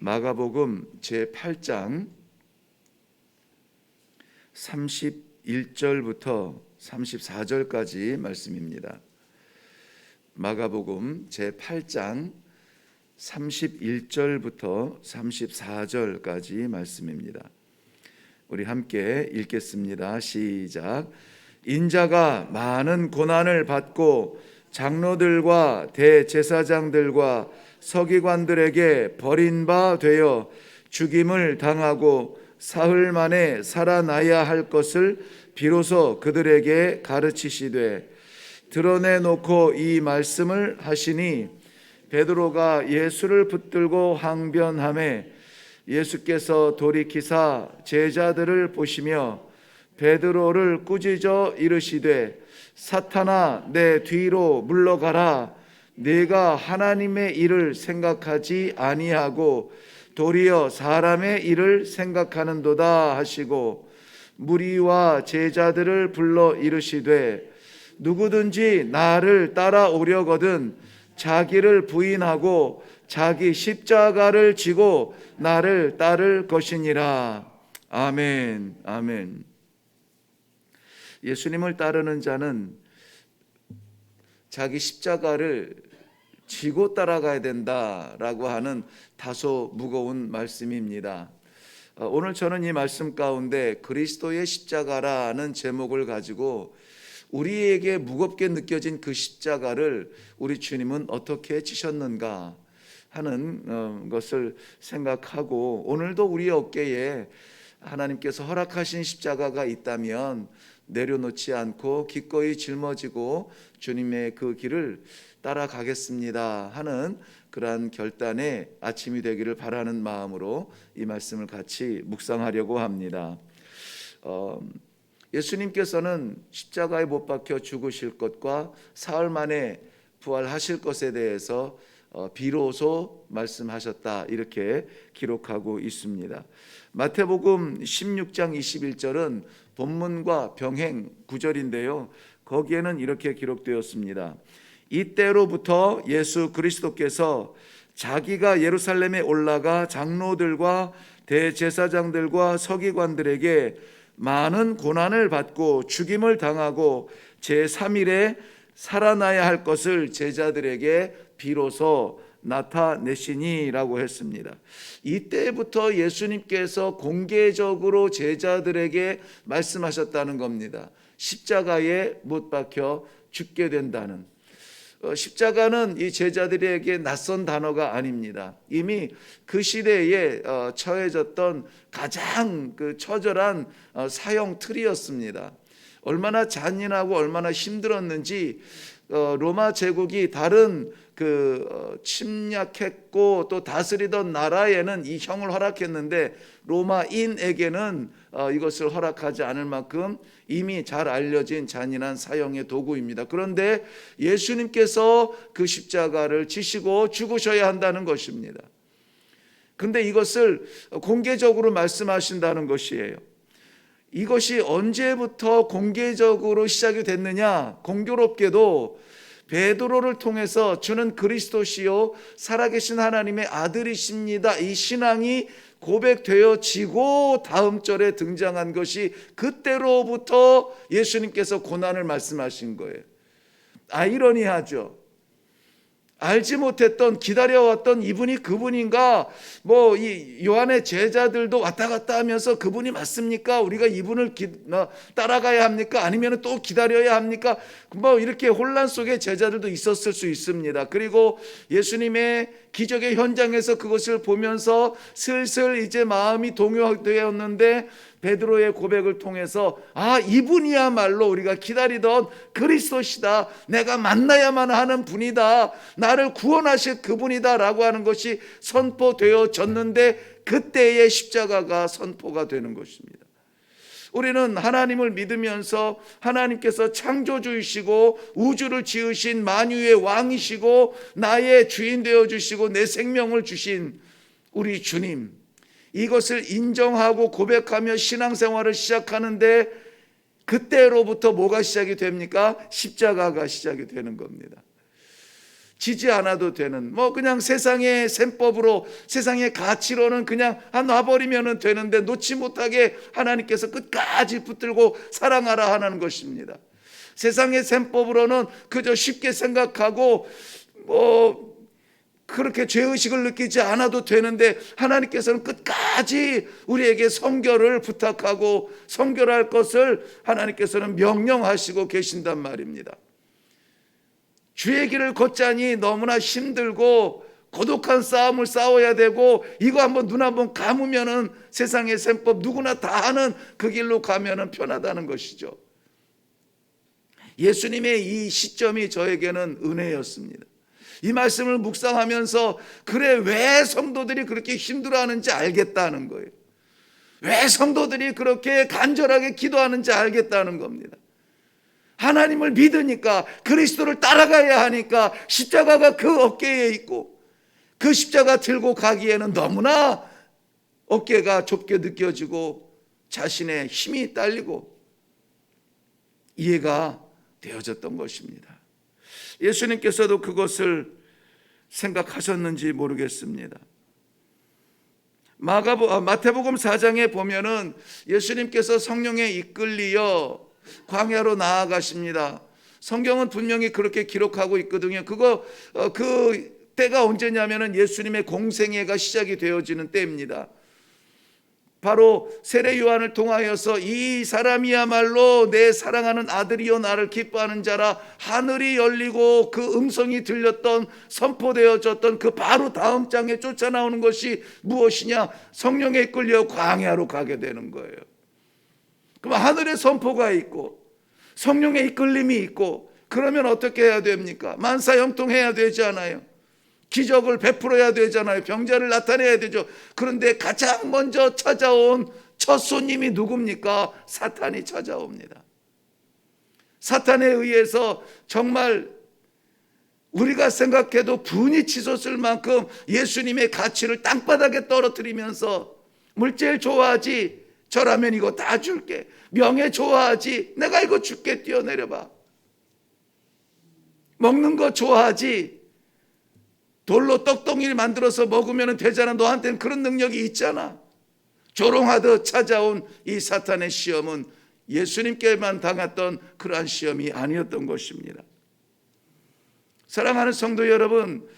마가복음 제8장 31절부터 34절까지 말씀입니다. 마가복음 제8장 31절부터 34절까지 말씀입니다. 우리 함께 읽겠습니다. 시작. 인자가 많은 고난을 받고 장로들과 대제사장들과 서기관들에게 버린 바 되어 죽임을 당하고 사흘 만에 살아나야 할 것을 비로소 그들에게 가르치시되 드러내놓고 이 말씀을 하시니 베드로가 예수를 붙들고 항변하매 예수께서 돌이키사 제자들을 보시며 베드로를 꾸짖어 이르시되 사탄아 내 뒤로 물러가라. 네가 하나님의 일을 생각하지 아니하고 도리어 사람의 일을 생각하는도다 하시고 무리와 제자들을 불러 이르시되 누구든지 나를 따라오려거든 자기를 부인하고 자기 십자가를 지고 나를 따를 것이니라. 아멘. 아멘. 예수님을 따르는 자는 자기 십자가를 지고 따라가야 된다라고 하는 다소 무거운 말씀입니다. 오늘 저는 이 말씀 가운데 그리스도의 십자가라는 제목을 가지고 우리에게 무겁게 느껴진 그 십자가를 우리 주님은 어떻게 지셨는가 하는 것을 생각하고, 오늘도 우리 어깨에 하나님께서 허락하신 십자가가 있다면 내려놓지 않고 기꺼이 짊어지고 주님의 그 길을 따라가겠습니다 하는 그러한 결단의 아침이 되기를 바라는 마음으로 이 말씀을 같이 묵상하려고 합니다. 예수님께서는 십자가에 못 박혀 죽으실 것과 사흘 만에 부활하실 것에 대해서 비로소 말씀하셨다, 이렇게 기록하고 있습니다. 마태복음 16장 21절은 본문과 병행 구절인데요, 거기에는 이렇게 기록되었습니다. 이때로부터 예수 그리스도께서 자기가 예루살렘에 올라가 장로들과 대제사장들과 서기관들에게 많은 고난을 받고 죽임을 당하고 제3일에 살아나야 할 것을 제자들에게 비로소 나타내시니라고 했습니다. 이때부터 예수님께서 공개적으로 제자들에게 말씀하셨다는 겁니다. 십자가에 못 박혀 죽게 된다는. 십자가는 이 제자들에게 낯선 단어가 아닙니다. 이미 그 시대에 처해졌던 가장 처절한 사형 틀이었습니다. 얼마나 잔인하고 얼마나 힘들었는지 로마 제국이 다른 침략했고 또 다스리던 나라에는 이 형을 허락했는데 로마인에게는 이것을 허락하지 않을 만큼 이미 잘 알려진 잔인한 사형의 도구입니다. 그런데 예수님께서 그 십자가를 지시고 죽으셔야 한다는 것입니다. 그런데 이것을 공개적으로 말씀하신다는 것이에요. 이것이 언제부터 공개적으로 시작이 됐느냐? 공교롭게도 베드로를 통해서 주는 그리스도시요 살아계신 하나님의 아들이십니다, 이 신앙이 고백되어지고 다음 절에 등장한 것이 그때로부터 예수님께서 고난을 말씀하신 거예요. 아이러니하죠. 알지 못했던, 기다려왔던 이분이 그분인가? 이 요한의 제자들도 왔다 갔다 하면서 그분이 맞습니까? 우리가 이분을 따라가야 합니까? 아니면 또 기다려야 합니까? 이렇게 혼란 속에 제자들도 있었을 수 있습니다. 그리고 예수님의 기적의 현장에서 그것을 보면서 슬슬 이제 마음이 동요되었는데 베드로의 고백을 통해서 이분이야말로 우리가 기다리던 그리스도시다, 내가 만나야만 하는 분이다, 나를 구원하실 그분이다 라고 하는 것이 선포되어졌는데 그때의 십자가가 선포가 되는 것입니다. 우리는 하나님을 믿으면서 하나님께서 창조주이시고 우주를 지으신 만유의 왕이시고 나의 주인 되어주시고 내 생명을 주신 우리 주님, 이것을 인정하고 고백하며 신앙생활을 시작하는데 그때로부터 뭐가 시작이 됩니까? 십자가가 시작이 되는 겁니다. 지지 않아도 되는, 그냥 세상의 셈법으로, 세상의 가치로는 그냥 놔버리면 되는데 놓지 못하게 하나님께서 끝까지 붙들고 사랑하라 하는 것입니다. 세상의 셈법으로는 그저 쉽게 생각하고 그렇게 죄의식을 느끼지 않아도 되는데 하나님께서는 끝까지 우리에게 성결을 부탁하고 성결할 것을 하나님께서는 명령하시고 계신단 말입니다. 주의 길을 걷자니 너무나 힘들고 고독한 싸움을 싸워야 되고, 이거 눈 한번 감으면은 세상의 셈법 누구나 다 하는 그 길로 가면은 편하다는 것이죠. 예수님의 이 시점이 저에게는 은혜였습니다. 이 말씀을 묵상하면서 그래, 왜 성도들이 그렇게 힘들어하는지 알겠다는 거예요. 왜 성도들이 그렇게 간절하게 기도하는지 알겠다는 겁니다. 하나님을 믿으니까, 그리스도를 따라가야 하니까 십자가가 그 어깨에 있고, 그 십자가 들고 가기에는 너무나 어깨가 좁게 느껴지고 자신의 힘이 딸리고 이해가 되어졌던 것입니다. 예수님께서도 그것을 생각하셨는지 모르겠습니다. 마태복음 4장에 보면은 예수님께서 성령에 이끌리어 광야로 나아가십니다. 성경은 분명히 그렇게 기록하고 있거든요. 그 때가 언제냐면은 예수님의 공생애가 시작이 되어지는 때입니다. 바로 세례 요한을 통하여서 이 사람이야말로 내 사랑하는 아들이요 나를 기뻐하는 자라, 하늘이 열리고 그 음성이 들렸던, 선포되어졌던 그 바로 다음 장에 쫓아나오는 것이 무엇이냐? 성령에 이끌려 광야로 가게 되는 거예요. 그럼 하늘의 선포가 있고 성령의 이끌림이 있고, 그러면 어떻게 해야 됩니까? 만사형통해야 되지 않아요? 기적을 베풀어야 되잖아요. 병자를 나타내야 되죠. 그런데 가장 먼저 찾아온 첫 손님이 누굽니까? 사탄이 찾아옵니다. 사탄에 의해서 정말 우리가 생각해도 분이 치솟을 만큼 예수님의 가치를 땅바닥에 떨어뜨리면서, 물질 좋아하지? 저라면 이거 다 줄게. 명예 좋아하지? 내가 이거 줄게. 뛰어내려봐. 먹는 거 좋아하지? 돌로 떡덩이를 만들어서 먹으면 되잖아. 너한테는 그런 능력이 있잖아. 조롱하듯 찾아온 이 사탄의 시험은 예수님께만 당했던 그러한 시험이 아니었던 것입니다. 사랑하는 성도 여러분,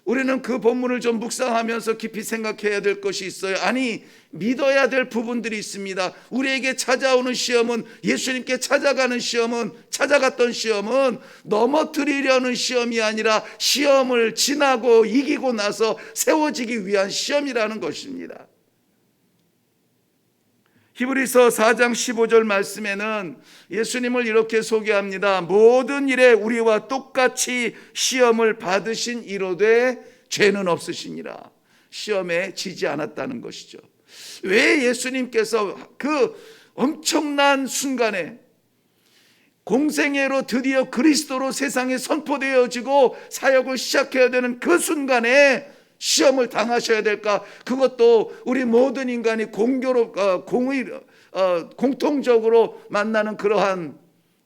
우리는 그 본문을 좀 묵상하면서 깊이 생각해야 될 것이 있어요. 아니, 믿어야 될 부분들이 있습니다. 우리에게 찾아오는 시험은, 예수님께 찾아갔던 시험은 넘어뜨리려는 시험이 아니라 시험을 지나고 이기고 나서 세워지기 위한 시험이라는 것입니다. 히브리서 4장 15절 말씀에는 예수님을 이렇게 소개합니다. 모든 일에 우리와 똑같이 시험을 받으신 이로되 죄는 없으시니라. 시험에 지지 않았다는 것이죠. 왜 예수님께서 그 엄청난 순간에, 공생애로 드디어 그리스도로 세상에 선포되어지고 사역을 시작해야 되는 그 순간에 시험을 당하셔야 될까? 그것도 우리 모든 인간이 공통적으로 만나는 그러한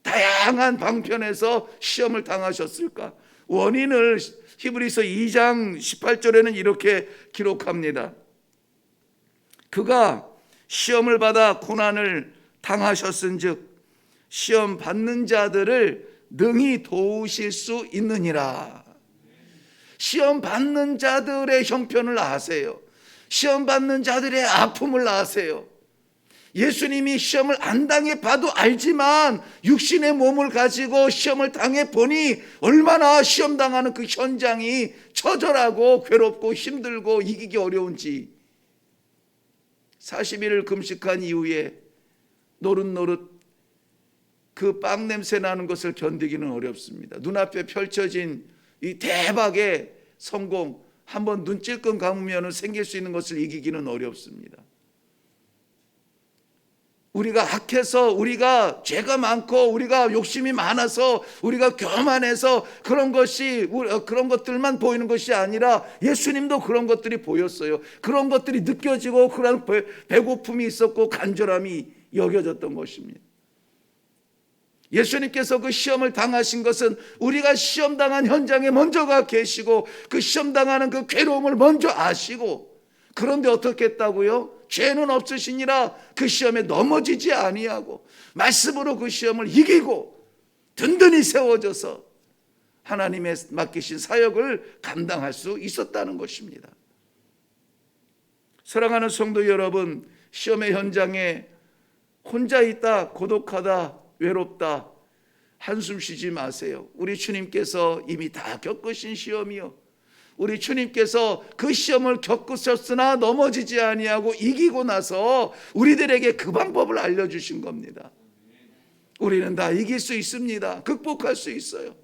다양한 방편에서 시험을 당하셨을까? 원인을 히브리서 2장 18절에는 이렇게 기록합니다. 그가 시험을 받아 고난을 당하셨은즉 시험 받는 자들을 능히 도우실 수 있느니라. 시험 받는 자들의 형편을 아세요. 시험 받는 자들의 아픔을 아세요. 예수님이 시험을 안 당해 봐도 알지만 육신의 몸을 가지고 시험을 당해 보니 얼마나 시험 당하는 그 현장이 처절하고 괴롭고 힘들고 이기기 어려운지. 40일을 금식한 이후에 노릇노릇 그 빵 냄새 나는 것을 견디기는 어렵습니다. 눈앞에 펼쳐진 이 대박의 성공, 한번 눈 찔끔 감으면 생길 수 있는 것을 이기기는 어렵습니다. 우리가 악해서, 우리가 죄가 많고, 우리가 욕심이 많아서, 우리가 교만해서 그런 것들만 보이는 것이 아니라 예수님도 그런 것들이 보였어요. 그런 것들이 느껴지고 그런 배고픔이 있었고 간절함이 여겨졌던 것입니다. 예수님께서 그 시험을 당하신 것은 우리가 시험 당한 현장에 먼저 가 계시고 그 시험 당하는 그 괴로움을 먼저 아시고, 그런데 어떻게 했다고요? 죄는 없으시니라 그 시험에 넘어지지 아니하고 말씀으로 그 시험을 이기고 든든히 세워져서 하나님의 맡기신 사역을 감당할 수 있었다는 것입니다. 사랑하는 성도 여러분, 시험의 현장에 혼자 있다, 고독하다, 외롭다, 한숨 쉬지 마세요. 우리 주님께서 이미 다 겪으신 시험이요, 우리 주님께서 그 시험을 겪으셨으나 넘어지지 아니하고 이기고 나서 우리들에게 그 방법을 알려주신 겁니다. 우리는 다 이길 수 있습니다. 극복할 수 있어요.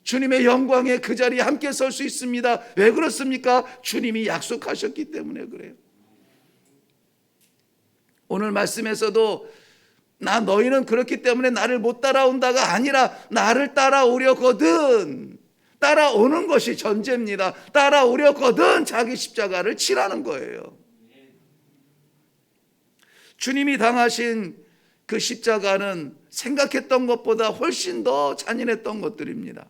주님의 영광의 그 자리에 함께 설 수 있습니다. 왜 그렇습니까? 주님이 약속하셨기 때문에 그래요. 오늘 말씀에서도 너희는 그렇기 때문에 나를 못 따라온다가 아니라 나를 따라오려거든, 따라오는 것이 전제입니다. 따라오려거든 자기 십자가를 치라는 거예요. 주님이 당하신 그 십자가는 생각했던 것보다 훨씬 더 잔인했던 것들입니다.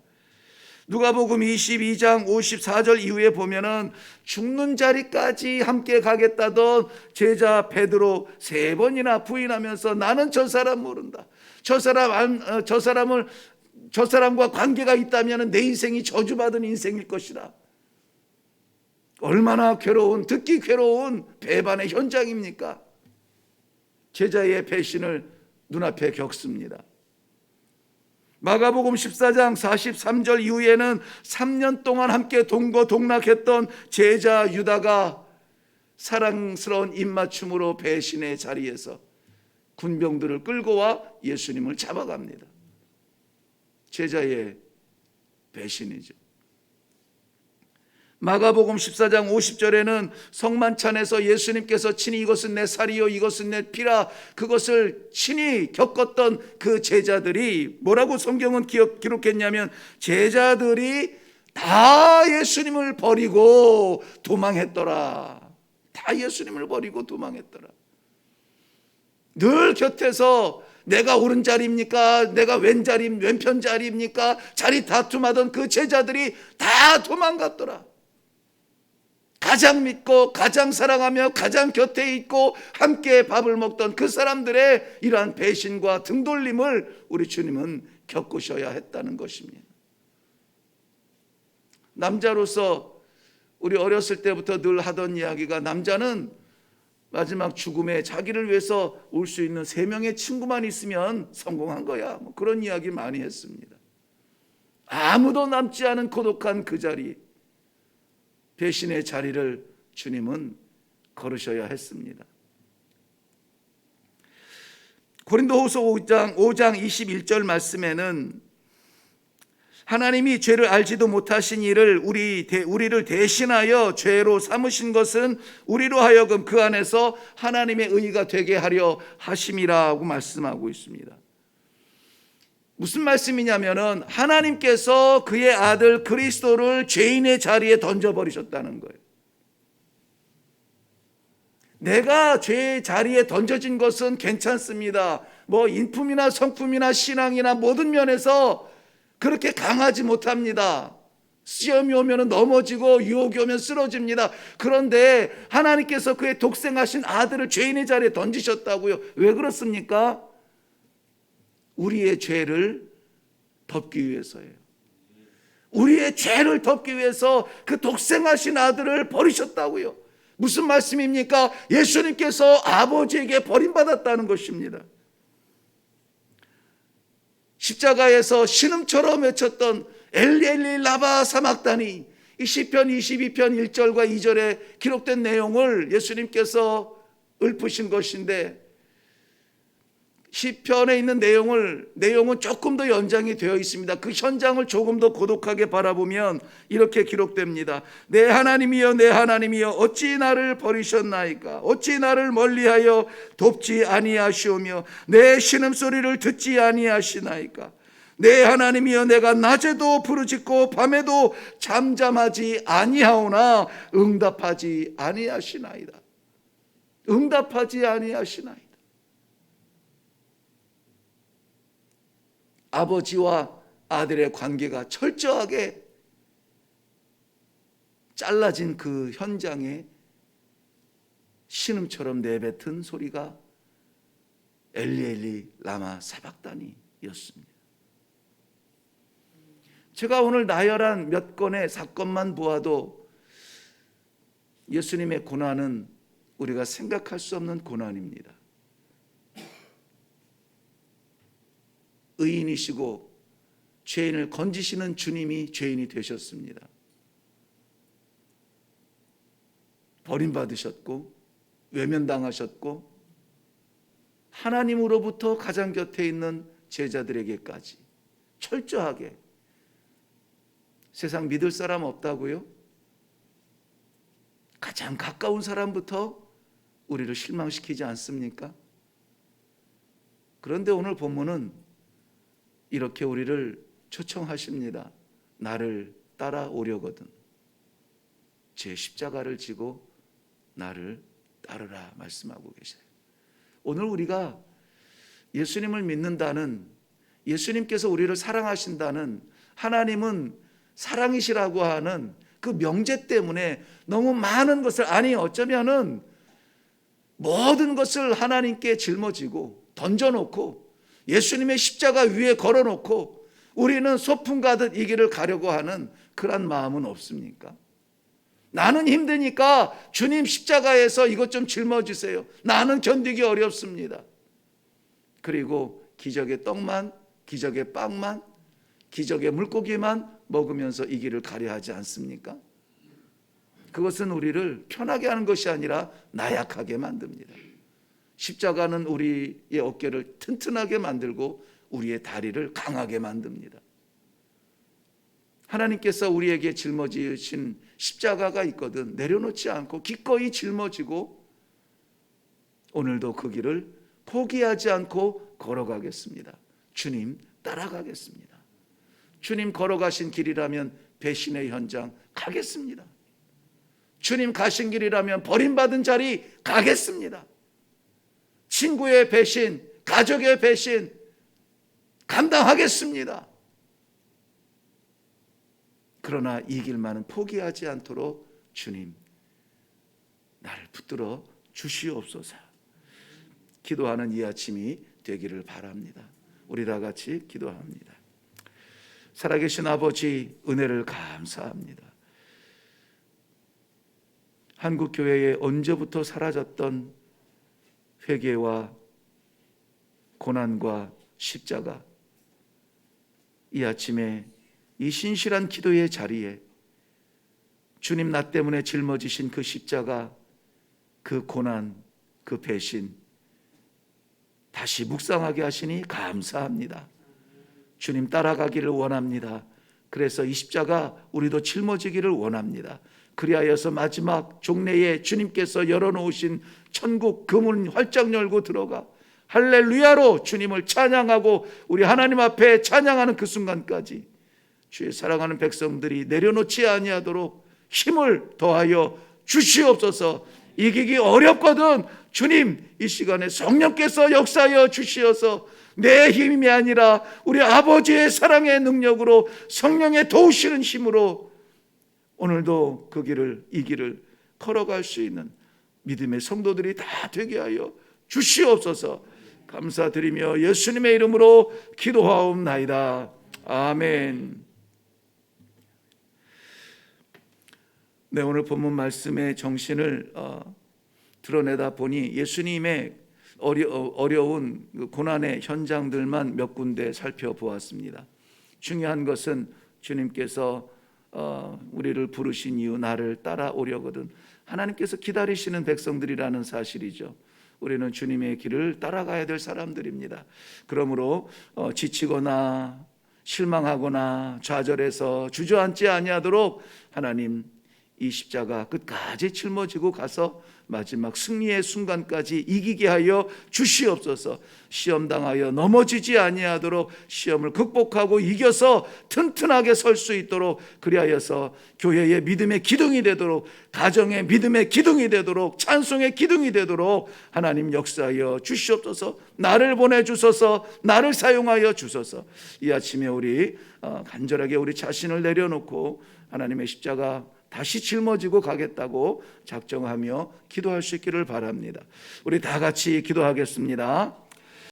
누가복음 22장 54절 이후에 보면은 죽는 자리까지 함께 가겠다던 제자 베드로 3번이나 부인하면서 나는 저 사람 모른다, 저 사람과 관계가 있다면 내 인생이 저주받은 인생일 것이다. 얼마나 괴로운, 듣기 괴로운 배반의 현장입니까? 제자의 배신을 눈앞에 겪습니다. 마가복음 14장 43절 이후에는 3년 동안 함께 동거동락했던 제자 유다가 사랑스러운 입맞춤으로 배신의 자리에서 군병들을 끌고 와 예수님을 잡아갑니다. 제자의 배신이죠. 마가복음 14장 50절에는 성만찬에서 예수님께서 친히 이것은 내 살이요 이것은 내 피라, 그것을 친히 겪었던 그 제자들이 뭐라고 성경은 기록했냐면 제자들이 다 예수님을 버리고 도망했더라. 다 예수님을 버리고 도망했더라. 늘 곁에서 내가 오른자리입니까? 내가 왼편자리입니까? 자리 다툼하던 그 제자들이 다 도망갔더라. 가장 믿고 가장 사랑하며 가장 곁에 있고 함께 밥을 먹던 그 사람들의 이러한 배신과 등돌림을 우리 주님은 겪으셔야 했다는 것입니다. 남자로서 우리 어렸을 때부터 늘 하던 이야기가, 남자는 마지막 죽음에 자기를 위해서 올 수 있는 3명의 친구만 있으면 성공한 거야, 그런 이야기 많이 했습니다. 아무도 남지 않은 고독한 그 자리, 배신의 자리를 주님은 걸으셔야 했습니다. 고린도후서 5장 21절 말씀에는 하나님이 죄를 알지도 못하신 이를 우리를 대신하여 죄로 삼으신 것은 우리로 하여금 그 안에서 하나님의 의가 되게 하려 하심이라고 말씀하고 있습니다. 무슨 말씀이냐면은 하나님께서 그의 아들 그리스도를 죄인의 자리에 던져버리셨다는 거예요. 내가 죄의 자리에 던져진 것은 괜찮습니다. 인품이나 성품이나 신앙이나 모든 면에서 그렇게 강하지 못합니다. 시험이 오면 넘어지고 유혹이 오면 쓰러집니다. 그런데 하나님께서 그의 독생하신 아들을 죄인의 자리에 던지셨다고요. 왜 그렇습니까? 우리의 죄를 덮기 위해서예요. 우리의 죄를 덮기 위해서 그 독생하신 아들을 버리셨다고요. 무슨 말씀입니까? 예수님께서 아버지에게 버림받았다는 것입니다. 십자가에서 신음처럼 외쳤던 엘리 엘리 라마 사막다니, 이 시편 22편 1절과 2절에 기록된 내용을 예수님께서 읊으신 것인데, 시편에 있는 내용은 조금 더 연장이 되어 있습니다. 그 현장을 조금 더 고독하게 바라보면 이렇게 기록됩니다. 내 하나님이여 내 하나님이여 어찌 나를 버리셨나이까? 어찌 나를 멀리하여 돕지 아니하시오며 내 신음소리를 듣지 아니하시나이까? 내 하나님이여 내가 낮에도 부르짖고 밤에도 잠잠하지 아니하오나 응답하지 아니하시나이다. 응답하지 아니하시나이다. 아버지와 아들의 관계가 철저하게 잘라진 그 현장에 신음처럼 내뱉은 소리가 엘리 엘리 라마 사박다니였습니다. 제가 오늘 나열한 몇 건의 사건만 보아도 예수님의 고난은 우리가 생각할 수 없는 고난입니다. 의인이시고 죄인을 건지시는 주님이 죄인이 되셨습니다. 버림받으셨고 외면당하셨고 하나님으로부터 가장 곁에 있는 제자들에게까지 철저하게, 세상 믿을 사람 없다고요? 가장 가까운 사람부터 우리를 실망시키지 않습니까? 그런데 오늘 본문은 이렇게 우리를 초청하십니다. 나를 따라오려거든 제 십자가를 지고 나를 따르라 말씀하고 계세요. 오늘 우리가 예수님을 믿는다는, 예수님께서 우리를 사랑하신다는, 하나님은 사랑이시라고 하는 그 명제 때문에 너무 많은 것을, 아니 어쩌면은 모든 것을 하나님께 짊어지고 던져놓고 예수님의 십자가 위에 걸어놓고 우리는 소풍 가듯 이 길을 가려고 하는 그런 마음은 없습니까? 나는 힘드니까 주님 십자가에서 이것 좀 짊어지세요. 나는 견디기 어렵습니다. 그리고 기적의 떡만, 기적의 빵만, 기적의 물고기만 먹으면서 이 길을 가려 하지 않습니까? 그것은 우리를 편하게 하는 것이 아니라 나약하게 만듭니다. 십자가는 우리의 어깨를 튼튼하게 만들고 우리의 다리를 강하게 만듭니다. 하나님께서 우리에게 짊어지신 십자가가 있거든 내려놓지 않고 기꺼이 짊어지고 오늘도 그 길을 포기하지 않고 걸어가겠습니다. 주님 따라가겠습니다. 주님 걸어가신 길이라면 배신의 현장 가겠습니다. 주님 가신 길이라면 버림받은 자리 가겠습니다. 친구의 배신, 가족의 배신 감당하겠습니다. 그러나 이 길만은 포기하지 않도록 주님 나를 붙들어 주시옵소서. 기도하는 이 아침이 되기를 바랍니다. 우리 다 같이 기도합니다. 살아계신 아버지, 은혜를 감사합니다. 한국교회에 언제부터 사라졌던 회개와 고난과 십자가, 이 아침에 이 신실한 기도의 자리에 주님 나 때문에 짊어지신 그 십자가, 그 고난, 그 배신 다시 묵상하게 하시니 감사합니다. 주님 따라가기를 원합니다. 그래서 이 십자가 우리도 짊어지기를 원합니다. 그리하여서 마지막 종례에 주님께서 열어놓으신 천국 그 문 활짝 열고 들어가 할렐루야로 주님을 찬양하고 우리 하나님 앞에 찬양하는 그 순간까지 주의 사랑하는 백성들이 내려놓지 아니하도록 힘을 더하여 주시옵소서. 이기기 어렵거든 주님 이 시간에 성령께서 역사하여 주시어서 내 힘이 아니라 우리 아버지의 사랑의 능력으로 성령의 도우시는 힘으로 오늘도 그 길을, 이 길을 걸어갈 수 있는 믿음의 성도들이 다 되게 하여 주시옵소서. 감사드리며 예수님의 이름으로 기도하옵나이다. 아멘. 네, 오늘 본문 말씀의 정신을 드러내다 보니 예수님의 어려운 고난의 현장들만 몇 군데 살펴보았습니다. 중요한 것은 주님께서 우리를 부르신 이유 나를 따라오려거든 하나님께서 기다리시는 백성들이라는 사실이죠. 우리는 주님의 길을 따라가야 될 사람들입니다. 그러므로 지치거나 실망하거나 좌절해서 주저앉지 아니하도록 하나님 이 십자가 끝까지 짊어지고 가서 마지막 승리의 순간까지 이기게 하여 주시옵소서. 시험 당하여 넘어지지 아니하도록 시험을 극복하고 이겨서 튼튼하게 설 수 있도록, 그리하여서 교회의 믿음의 기둥이 되도록, 가정의 믿음의 기둥이 되도록, 찬송의 기둥이 되도록 하나님 역사하여 주시옵소서. 나를 보내주소서. 나를 사용하여 주소서. 이 아침에 우리 간절하게 우리 자신을 내려놓고 하나님의 십자가 다시 짊어지고 가겠다고 작정하며 기도할 수 있기를 바랍니다. 우리 다 같이 기도하겠습니다.